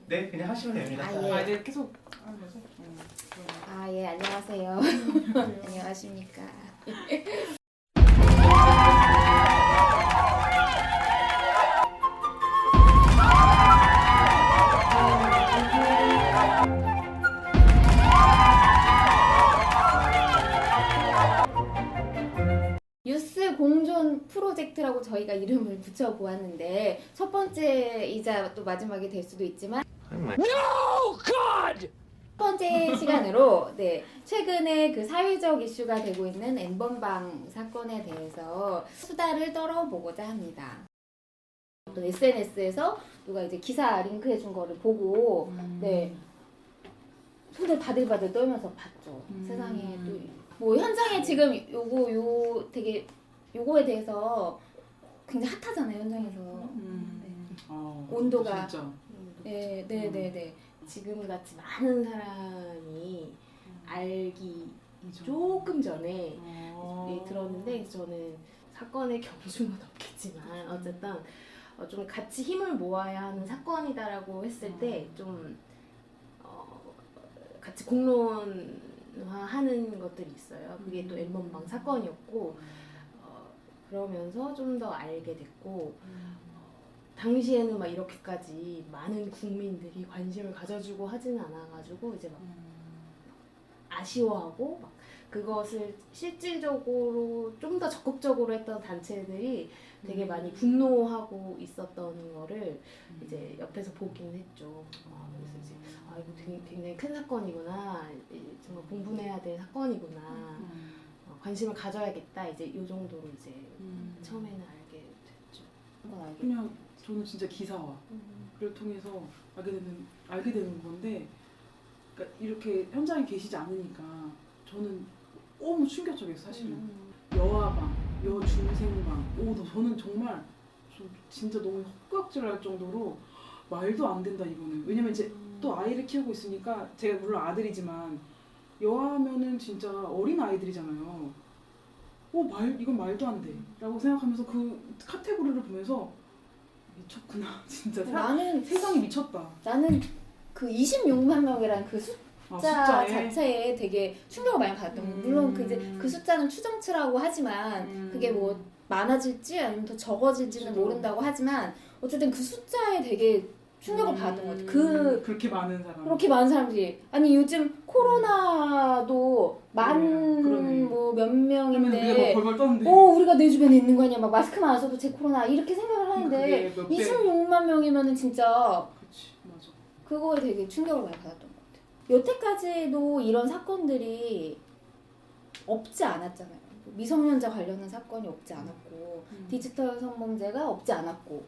네, 그냥 하시면 됩니다. 아, 예. 아, 이제 계속 하는 거죠? 아, 예, 안녕하세요. 안녕하십니까. 뉴스 공존 프로젝트라고 저희가 이름을 붙여보았는데 첫 번째이자 또 마지막이 될 수도 있지만 첫 번째 시간으로 최근에 그 사회적 이슈가 되고 있는 N번방 사건에 대해서 수다를 떨어보고자 합니다. 또 SNS에서 누가 이제 기사 링크해 준 거를 보고 손을 바들바들 떨면서 봤죠. 세상에 또 뭐 현장에 지금 요거에 대해서 굉장히 핫하잖아요, 현장에서. 온도가. 진짜. 네. 지금 같이 많은 사람이 알기 조금 전에 들었는데 저는 사건의 경중은 없겠지만 어쨌든 좀 같이 힘을 모아야 하는 사건이다라고 했을 때 좀 같이 공론화하는 것들이 있어요. 그게 또 N번방 사건이었고 그러면서 좀 더 알게 됐고 당시에는 막 이렇게까지 많은 국민들이 관심을 가져주고 하지는 않아가지고 이제 막 아쉬워하고 막 그것을 실질적으로 좀 더 적극적으로 했던 단체들이 되게 많이 분노하고 있었던 거를 이제 옆에서 보긴 했죠. 그래서 이제 이거 굉장히 큰 사건이구나, 정말 공분해야 될 사건이구나, 관심을 가져야겠다. 이제 이 정도로 이제 처음에는 알게 됐죠. 그냥 저는 진짜 기사화를 통해서 알게 되는 건데, 그러니까 이렇게 현장에 계시지 않으니까 저는 너무 충격적이었어요, 사실은. 여아방, 여중생방, 저는 정말 진짜 너무 헛구역질할 정도로 말도 안 된다 이거는. 왜냐면 이제 또 아이를 키우고 있으니까 제가 물론 아들이지만 여아면은 진짜 어린 아이들이잖아요. 이건 말도 안 돼 라고 생각하면서 그 카테고리를 보면서 미쳤구나 진짜. 나는 세상이 미쳤다. 나는 그 26만 명이라는 그 숫자 숫자에? 자체에 되게 충격을 많이 받았던 거예요. 물론 그 숫자는 추정치라고 하지만 그게 뭐 많아질지 아니면 더 적어질지는 모른다고 하지만 어쨌든 그 숫자에 되게 충격을 받았던 것 같아요. 그렇게 많은 사람. 그렇게 많은 사람들이. 아니 요즘 코로나도 그러네. 뭐 몇 우리가 명인데 막 벌벌 떠는데. 우리가 내 주변에 있는 거 아니야. 막 마스크만 안 써도 제 코로나 이렇게 생각을 하는데 그게 몇 배? 26만 명이면은 진짜 그치, 맞아. 그거에 되게 충격을 많이 받았던 것 같아요. 여태까지도 이런 사건들이 없지 않았잖아요. 미성년자 관련한 사건이 없지 않았고 디지털 성범죄가 없지 않았고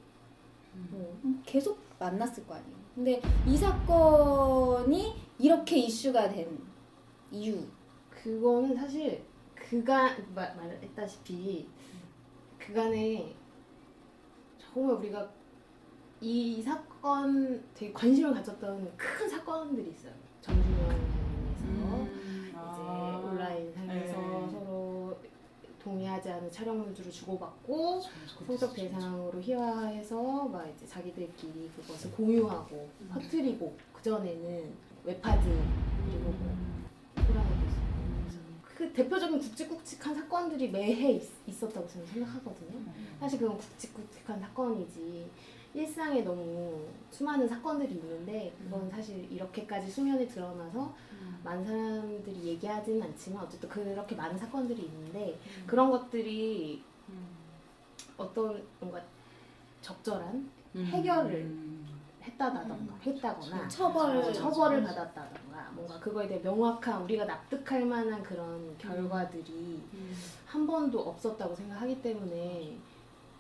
계속 만났을 거 아니에요. 근데 이 사건이 이렇게 이슈가 된 이유, 그거는 사실 말했다시피 그간에 정말 우리가 이 사건 되게 관심을 가졌던 큰 사건들이 있어요. 정준영 관련해서 이제 온라인상에서 서로 동의하지 않은 촬영물들을 주고받고 성적 대상으로 희화해서 막 이제 자기들끼리 그것을 공유하고 퍼뜨리고, 그 전에는 웹하드 그리고 뭐 소라도 있었고, 그 대표적인 굵직굵직한 사건들이 매해 있었다고 저는 생각하거든요. 사실 그건 굵직굵직한 사건이지 일상에 너무 수많은 사건들이 있는데 그건 사실 이렇게까지 수면에 드러나서 많은 사람들이 얘기하지는 않지만 어쨌든 그렇게 많은 사건들이 있는데 그런 것들이 어떤 뭔가 적절한 해결을 했다거나 처벌을 받았다던가 뭔가 그거에 대해 명확한 우리가 납득할 만한 그런 결과들이 한 번도 없었다고 생각하기 때문에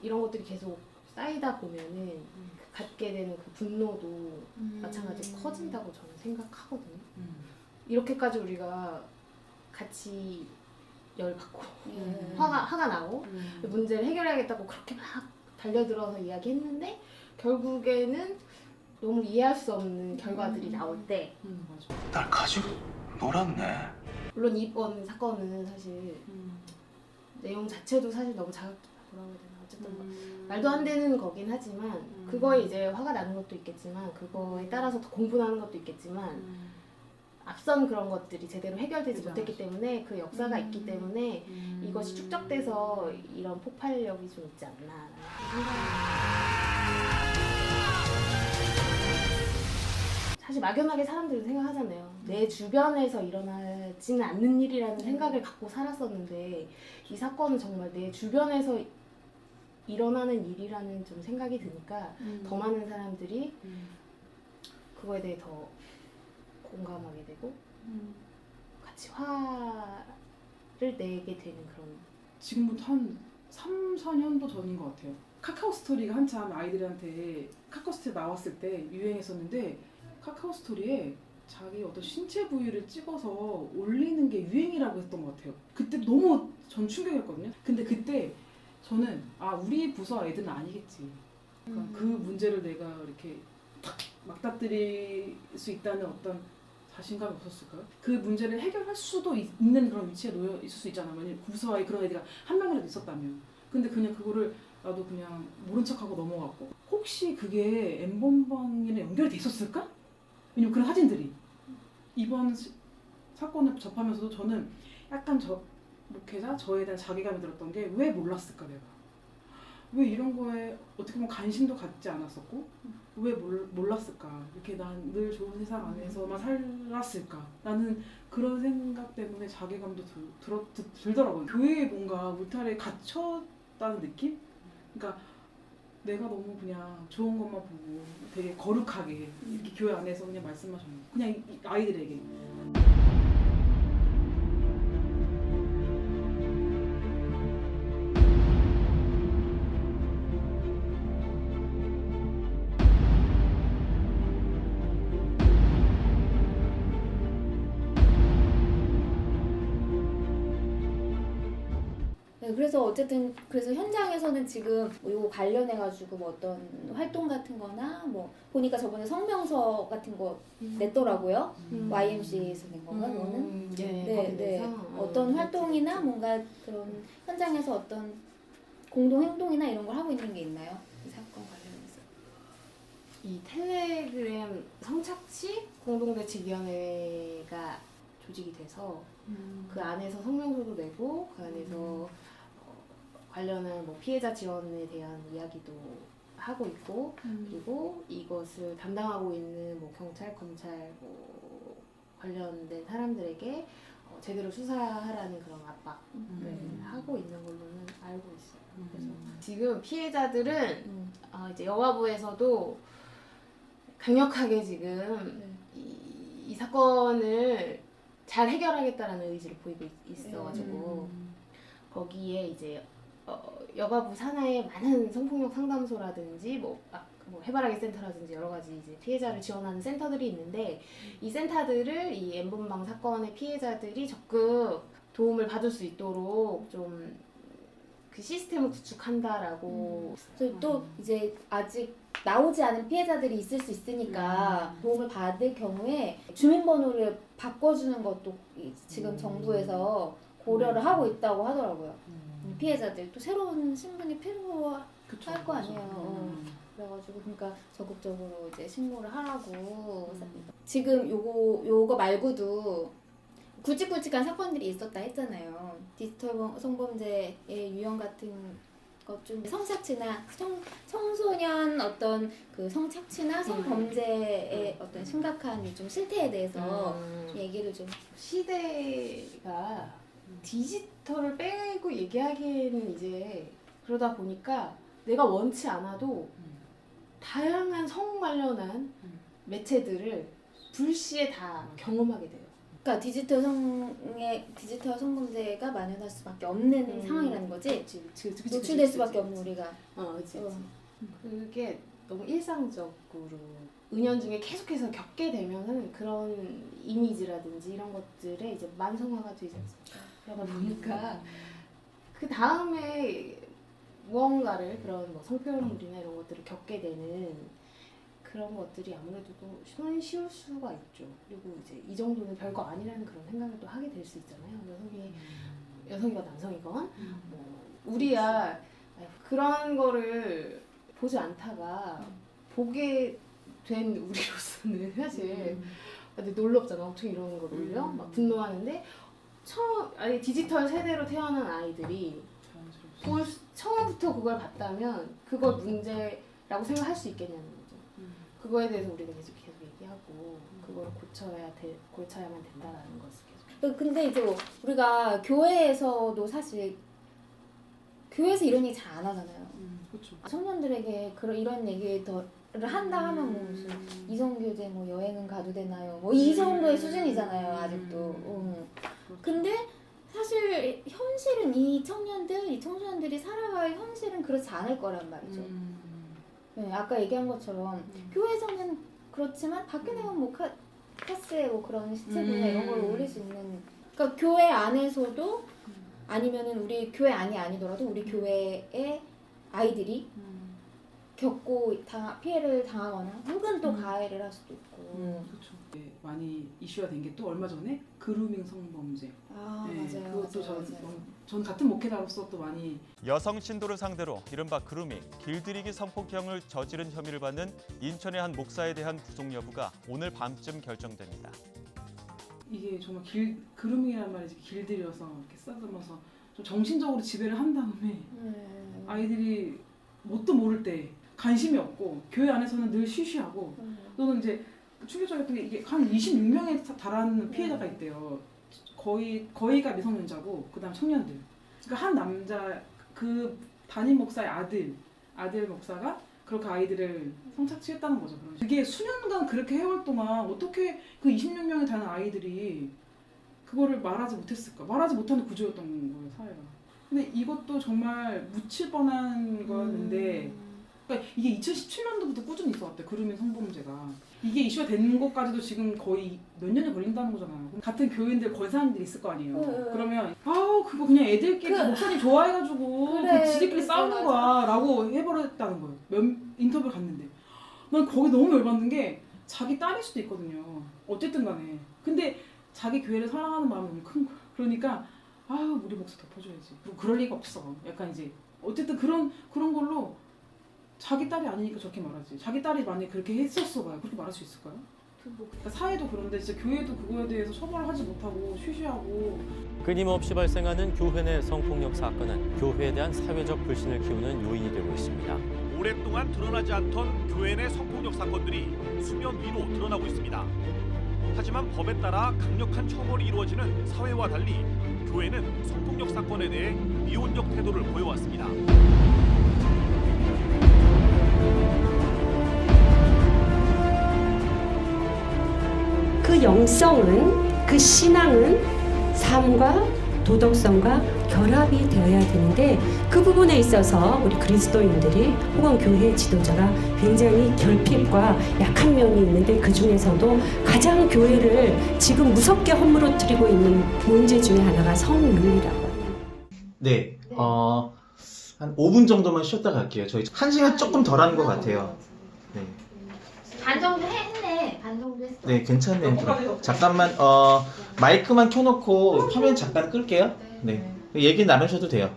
이런 것들이 계속 쌓이다 보면은 갖게 되는 그 분노도 마찬가지로 커진다고 저는 생각하거든요. 이렇게까지 우리가 같이 열받고 화가 나고 문제를 해결해야겠다고 그렇게 막 달려들어서 이야기했는데 결국에는 너무 이해할 수 없는 결과들이 나올 때 날 가지고 놀았네. 물론 이번 사건은 사실 내용 자체도 사실 너무 뭐라고 해야 되나 어쨌든 뭐 말도 안 되는 거긴 하지만 그거에 이제 화가 나는 것도 있겠지만 그거에 따라서 더 공분하는 것도 있겠지만 앞선 그런 것들이 제대로 해결되지 그죠. 못했기 때문에 그 역사가 있기 때문에 이것이 축적돼서 이런 폭발력이 좀 있지 않나 사실 막연하게 사람들은 생각하잖아요. 내 주변에서 일어나지는 않는 일이라는 생각을 갖고 살았었는데 이 사건은 정말 내 주변에서 일어나는 일이라는 좀 생각이 드니까 더 많은 사람들이 그거에 대해 더 공감하게 되고 같이 화를 내게 되는 그런 지금부터 한 3, 4년도 전인 것 같아요. 카카오 스토리가 한참 아이들한테 카카오 스토리 나왔을 때 유행했었는데 카카오 스토리에 자기 어떤 신체 부위를 찍어서 올리는 게 유행이라고 했던 것 같아요. 그때 너무 전 충격이었거든요. 근데 그때 저는 우리 부서 아이들은 아니겠지. 그러니까 그 문제를 내가 이렇게 탁 막다뜨릴 수 있다는 어떤 자신감이 없었을까요? 그 문제를 해결할 수도 있는 그런 위치에 놓여 있을 수 있잖아. 만약 부서 아이 그런 애가 한 명이라도 있었다면. 근데 그냥 그거를 나도 그냥 모른 척하고 넘어갔고 혹시 그게 N번방이랑 연결이 됐었을까? 왜냐면 그런 사진들이 이번 사건을 접하면서도 저는 약간 목회자 저에 대한 자괴감이 들었던 게 왜 몰랐을까 내가 왜 이런 거에 어떻게 보면 관심도 갖지 않았었고 왜 몰랐을까 이렇게 난 늘 좋은 세상 안에서만 살았을까 나는 그런 생각 때문에 자괴감도 들더라고요. 교회에 뭔가 울타리에 갇혔다는 느낌? 그러니까 내가 너무 그냥 좋은 것만 보고 되게 거룩하게 이렇게 교회 안에서 그냥 말씀하셨는데 그냥 이 아이들에게 네, 그래서 어쨌든 그래서 현장에서는 지금 뭐 이거 관련해 가지고 뭐 어떤 활동 같은 거나 뭐 보니까 저번에 성명서 같은 거 냈더라고요. YMCA에서 낸 건가 그거는? 네. 어떤 활동이나 뭔가 그런 현장에서 어떤 공동 행동이나 이런 걸 하고 있는 게 있나요? 이 사건 관련해서. 이 텔레그램 성착취 공동대책위원회가 조직이 돼서 그 안에서 성명서도 내고 그 안에서 관련한 뭐 피해자 지원에 대한 이야기도 하고 있고 그리고 이것을 담당하고 있는 뭐 경찰, 검찰 뭐 관련된 사람들에게 제대로 수사하라는 그런 압박을 하고 있는 걸로는 알고 있어요. 그래서 지금 피해자들은 이제 여가부에서도 강력하게 지금 이 사건을 잘 해결하겠다라는 의지를 보이고 있어가지고 거기에 이제 여가부 산하에 많은 성폭력 상담소라든지 뭐 해바라기 센터라든지 여러 가지 이제 피해자를 지원하는 센터들이 있는데 이 센터들을 이 N번방 사건의 피해자들이 적극 도움을 받을 수 있도록 좀 그 시스템을 구축한다라고. 또 이제 아직 나오지 않은 피해자들이 있을 수 있으니까 도움을 받을 경우에 주민번호를 바꿔주는 것도 지금 정부에서 고려를 하고 있다고 하더라고요. 피해자들 또 새로운 신분이 필요할 거 아니에요. 그래가지고 그러니까 적극적으로 이제 신고를 하라고. 지금 요거 말고도 굵직굵직한 사건들이 있었다 했잖아요. 디지털 성범죄의 유형 같은 것 중 성착취나 청소년 어떤 그 성착취나 성범죄의 어떤 심각한 좀 실태에 대해서 얘기를 좀. 시대가 디지털을 빼고 얘기하기에는 이제 그러다 보니까 내가 원치 않아도 다양한 성 관련한 매체들을 불시에 다 경험하게 돼요. 그러니까 디지털 성범죄가 만연할 수밖에 없는 상황이라는 거지. 노출될 수밖에 없는 우리가. 그치. 그게 너무 일상적으로 은연중에 계속해서 겪게 되면은 그런 이미지라든지 이런 것들에 이제 만성화가 되지 않습니까? 그러다 보니까 그 다음에 무언가를 그런 뭐 성표현물이나 이런 것들을 겪게 되는 그런 것들이 아무래도 또 손쉬울 수가 있죠. 그리고 이제 이 정도는 별거 아니라는 그런 생각을 또 하게 될 수 있잖아요. 여성이건 남성이건 뭐 우리야 그런 거를 보지 않다가 보게 된 우리로서는 사실 근데 놀랍잖아. 어떻게 이런 걸 올려? 막 분노하는데 아니 디지털 세대로 태어난 아이들이 처음부터 그걸 봤다면 그걸 문제라고 생각할 수 있겠냐는 거죠. 그거에 대해서 우리가 계속 얘기하고 그거를 고쳐야만 된다라는 것을 계속. 근데 이제 우리가 교회에서도 사실 교회에서 이런 얘기 잘 안 하잖아요. 그렇죠. 청년들에게 이런 얘기를 한다 하면 뭐 무슨 이성교제 뭐 여행은 가도 되나요? 뭐 이 정도의 수준이잖아요 아직도. 근데 사실 현실은 이 청소년들이 살아갈 현실은 그렇지 않을 거란 말이죠. 네, 아까 얘기한 것처럼 교회에서는 그렇지만 밖에 나가면 뭐 카스에 뭐 그런 시체들이나 이런 걸 올릴 수 있는. 그러니까 교회 안에서도 아니면은 우리 교회 아니더라도 우리 교회의 아이들이 겪고 피해를 당하거나 혹은 또 가해를 할 수도 있고. 그렇죠. 네, 많이 이슈가 된 게 또 얼마 전에 그루밍 성범죄. 네, 맞아요. 그것도 맞아요. 전 같은 목회자로서 또 많이 여성 신도를 상대로 이른바 그루밍, 길들이기 성폭행을 저지른 혐의를 받는 인천의 한 목사에 대한 구속 여부가 오늘 밤쯤 결정됩니다. 이게 정말 그루밍이란 말이 길들여서 이렇게 쓰다듬어서 좀 정신적으로 지배를 한 다음에 아이들이 뭣도 모를 때 관심이 없고 교회 안에서는 늘 쉬쉬하고 또는 이제 충격적이었던 게 이게 한 26명에 달하는 피해자가 있대요. 거의가 미성년자고 그다음 청년들. 그러니까 한 남자 그 담임 목사의 아들 목사가 그렇게 아이들을 성착취했다는 거죠. 그게 수년간 그렇게 해올 동안 어떻게 그 26명에 달하는 아이들이 그거를 말하지 못했을까? 말하지 못하는 구조였던 거예요, 사회가. 근데 이것도 정말 묻힐 뻔한 거였는데 그러니까 이게 2017년도부터 꾸준히 있어왔대요. 그루밍 성범죄가. 이게 이슈가 된 것까지도 지금 거의 몇 년이 걸린다는 거잖아요. 같은 교인들 권사님들이 있을 거 아니에요. 그러면 그거 그냥 애들끼리 목사님 좋아해가지고 그래, 지들끼리 싸우는 거야 라고 해버렸다는 거예요. 인터뷰 갔는데 난 거기 너무 열받는 게 자기 딸일 수도 있거든요. 어쨌든 간에. 근데 자기 교회를 사랑하는 마음이 너무 큰 거야. 그러니까 우리 목사 덮어줘야지. 그럴 리가 없어. 약간 이제 어쨌든 그런 걸로 자기 딸이 아니니까 저렇게 말하지. 자기 딸이 만약에 그렇게 했었어 봐요. 그렇게 말할 수 있을까요? 그러니까 사회도 그런데 진짜 교회도 그거에 대해서 처벌을 하지 못하고 쉬쉬하고. 끊임없이 발생하는 교회 내 성폭력 사건은 교회에 대한 사회적 불신을 키우는 요인이 되고 있습니다. 오랫동안 드러나지 않던 교회 내 성폭력 사건들이 수면 위로 드러나고 있습니다. 하지만 법에 따라 강력한 처벌이 이루어지는 사회와 달리 교회는 성폭력 사건에 대해 미온적 태도를 보여왔습니다. 그 영성은, 그 신앙은 삶과 도덕성과 결합이 되어야 되는데 그 부분에 있어서 우리 그리스도인들이 혹은 교회 지도자가 굉장히 결핍과 약한 면이 있는데 그 중에서도 가장 교회를 지금 무섭게 허물어뜨리고 있는 문제 중에 하나가 성윤리라고 합니다. 네, 한 5분 정도만 쉬었다 갈게요. 저희 1시간 조금 덜 한 것 같아요. 네. 반 정도 했네. 반 정도 했어. 네, 괜찮네요. 잠깐만, 마이크만 켜놓고 화면 잠깐 끌게요. 네. 얘기 나누셔도 돼요.